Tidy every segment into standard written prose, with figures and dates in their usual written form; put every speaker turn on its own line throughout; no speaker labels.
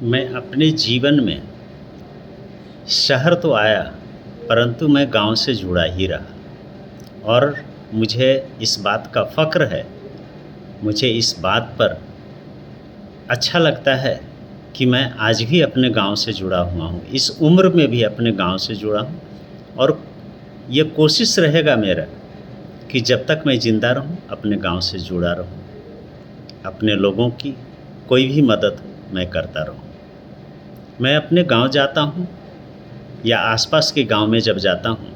मैं अपने जीवन में शहर तो आया, परंतु मैं गांव से जुड़ा ही रहा। और मुझे इस बात का फ़क्र है, मुझे इस बात पर अच्छा लगता है कि मैं आज भी अपने गांव से जुड़ा हुआ हूँ, इस उम्र में भी अपने गांव से जुड़ा हूँ। और ये कोशिश रहेगा मेरा कि जब तक मैं ज़िंदा रहूँ अपने गांव से जुड़ा रहूँ, अपने लोगों की कोई भी मदद मैं करता रहूँ। मैं अपने गांव जाता हूँ या आसपास के गांव में जब जाता हूँ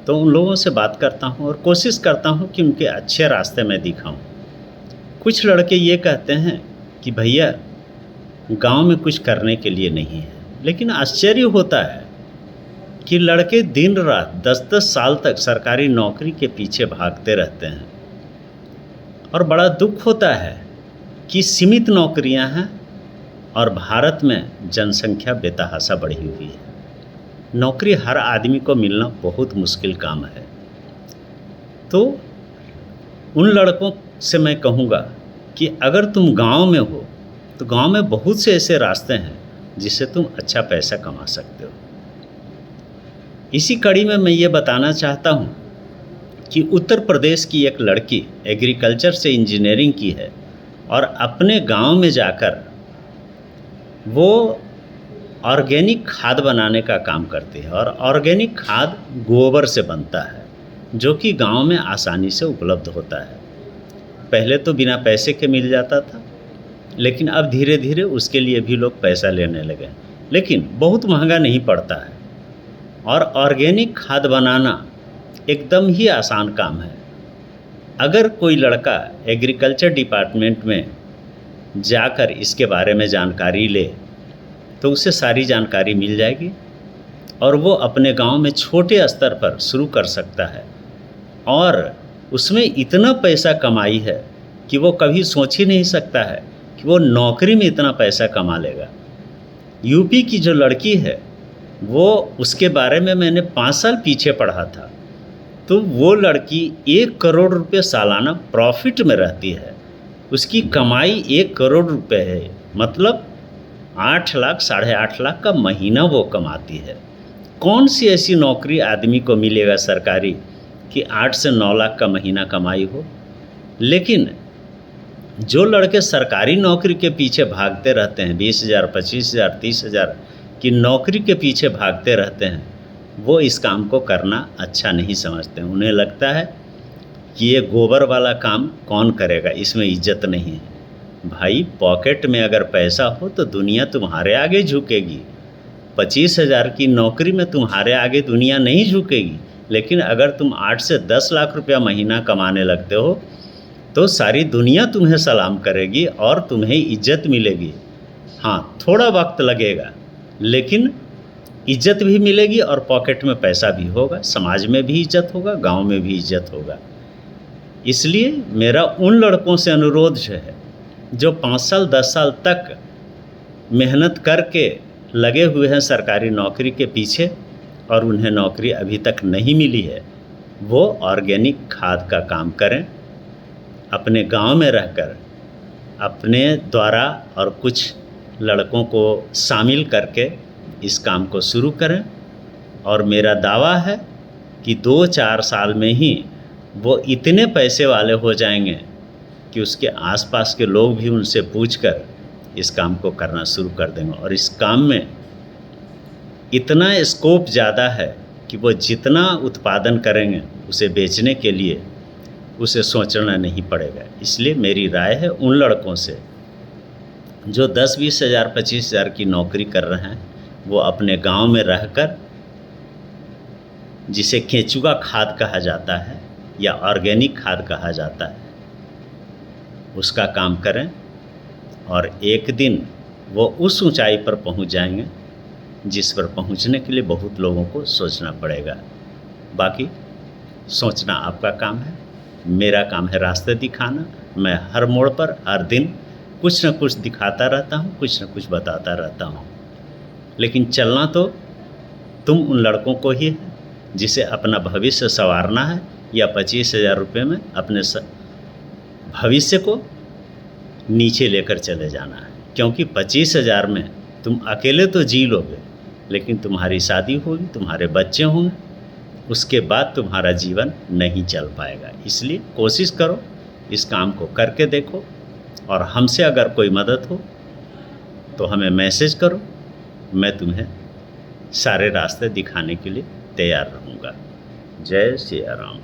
तो उन लोगों से बात करता हूँ और कोशिश करता हूँ कि उनके अच्छे रास्ते में दिखाऊँ। कुछ लड़के ये कहते हैं कि भैया गांव में कुछ करने के लिए नहीं है, लेकिन आश्चर्य होता है कि लड़के दिन रात 10-10 साल तक सरकारी नौकरी के पीछे भागते रहते हैं। और बड़ा दुख होता है कि सीमित नौकरियां हैं और भारत में जनसंख्या बेतहाशा बढ़ी हुई है। नौकरी हर आदमी को मिलना बहुत मुश्किल काम है। तो उन लड़कों से मैं कहूँगा कि अगर तुम गांव में हो तो गांव में बहुत से ऐसे रास्ते हैं जिससे तुम अच्छा पैसा कमा सकते हो। इसी कड़ी में मैं ये बताना चाहता हूँ कि उत्तर प्रदेश की एक लड़की एग्रीकल्चर से इंजीनियरिंग की है और अपने गांव में जाकर वो ऑर्गेनिक खाद बनाने का काम करती है। और ऑर्गेनिक खाद गोबर से बनता है, जो कि गांव में आसानी से उपलब्ध होता है। पहले तो बिना पैसे के मिल जाता था, लेकिन अब धीरे धीरे उसके लिए भी लोग पैसा लेने लगे, लेकिन बहुत महंगा नहीं पड़ता है। और ऑर्गेनिक खाद बनाना एकदम ही आसान काम है। अगर कोई लड़का एग्रीकल्चर डिपार्टमेंट में जाकर इसके बारे में जानकारी ले तो उसे सारी जानकारी मिल जाएगी और वो अपने गांव में छोटे स्तर पर शुरू कर सकता है। और उसमें इतना पैसा कमाई है कि वो कभी सोच ही नहीं सकता है कि वो नौकरी में इतना पैसा कमा लेगा। यूपी की जो लड़की है वो, उसके बारे में मैंने 5 साल पीछे पढ़ा था, तो वो लड़की 1 करोड़ रुपए सालाना प्रॉफिट में रहती है। उसकी कमाई 1 करोड़ रुपए है, मतलब 8 लाख 8.5 लाख का महीना वो कमाती है। कौन सी ऐसी नौकरी आदमी को मिलेगा सरकारी कि 8 से 9 लाख का महीना कमाई हो। लेकिन जो लड़के सरकारी नौकरी के पीछे भागते रहते हैं, 20,000 25,000 30,000 की नौकरी के पीछे भागते रहते हैं, वो इस काम को करना अच्छा नहीं समझते। उन्हें लगता है कि ये गोबर वाला काम कौन करेगा, इसमें इज्जत नहीं है। भाई, पॉकेट में अगर पैसा हो तो दुनिया तुम्हारे आगे झुकेगी। 25,000 की नौकरी में तुम्हारे आगे दुनिया नहीं झुकेगी, लेकिन अगर तुम 8 से 10 लाख रुपया महीना कमाने लगते हो तो सारी दुनिया तुम्हें सलाम करेगी और तुम्हें इज्जत मिलेगी। हाँ, थोड़ा वक्त लगेगा, लेकिन इज्जत भी मिलेगी और पॉकेट में पैसा भी होगा, समाज में भी इज्जत होगा, गांव में भी इज्जत होगा। इसलिए मेरा उन लड़कों से अनुरोध है जो 5 साल 10 साल तक मेहनत करके लगे हुए हैं सरकारी नौकरी के पीछे और उन्हें नौकरी अभी तक नहीं मिली है, वो ऑर्गेनिक खाद का काम करें। अपने गांव में रहकर अपने द्वारा और कुछ लड़कों को शामिल करके इस काम को शुरू करें। और मेरा दावा है कि 2-4 साल में ही वो इतने पैसे वाले हो जाएंगे कि उसके आसपास के लोग भी उनसे पूछकर इस काम को करना शुरू कर देंगे। और इस काम में इतना स्कोप ज़्यादा है कि वो जितना उत्पादन करेंगे उसे बेचने के लिए उसे सोचना नहीं पड़ेगा। इसलिए मेरी राय है उन लड़कों से जो 10-20 हज़ार 25,000 की नौकरी कर रहे हैं, वो अपने गांव में रहकर, जिसे केंचुआ खाद कहा जाता है या ऑर्गेनिक खाद कहा जाता है, उसका काम करें और एक दिन वो उस ऊंचाई पर पहुंच जाएंगे जिस पर पहुंचने के लिए बहुत लोगों को सोचना पड़ेगा। बाकी सोचना आपका काम है, मेरा काम है रास्ते दिखाना। मैं हर मोड़ पर हर दिन कुछ न कुछ दिखाता रहता हूँ, कुछ न कुछ बताता रहता हूँ, लेकिन चलना तो तुम उन लड़कों को ही है जिसे अपना भविष्य संवारना है या 25,000 रुपये में अपने भविष्य को नीचे लेकर चले जाना है। क्योंकि 25,000 में तुम अकेले तो जी लोगे, लेकिन तुम्हारी शादी होगी, तुम्हारे बच्चे होंगे, उसके बाद तुम्हारा जीवन नहीं चल पाएगा। इसलिए कोशिश करो, इस काम को करके देखो, और हमसे अगर कोई मदद हो तो हमें मैसेज करो, मैं तुम्हें सारे रास्ते दिखाने के लिए तैयार रहूँगा। जय सिया राम।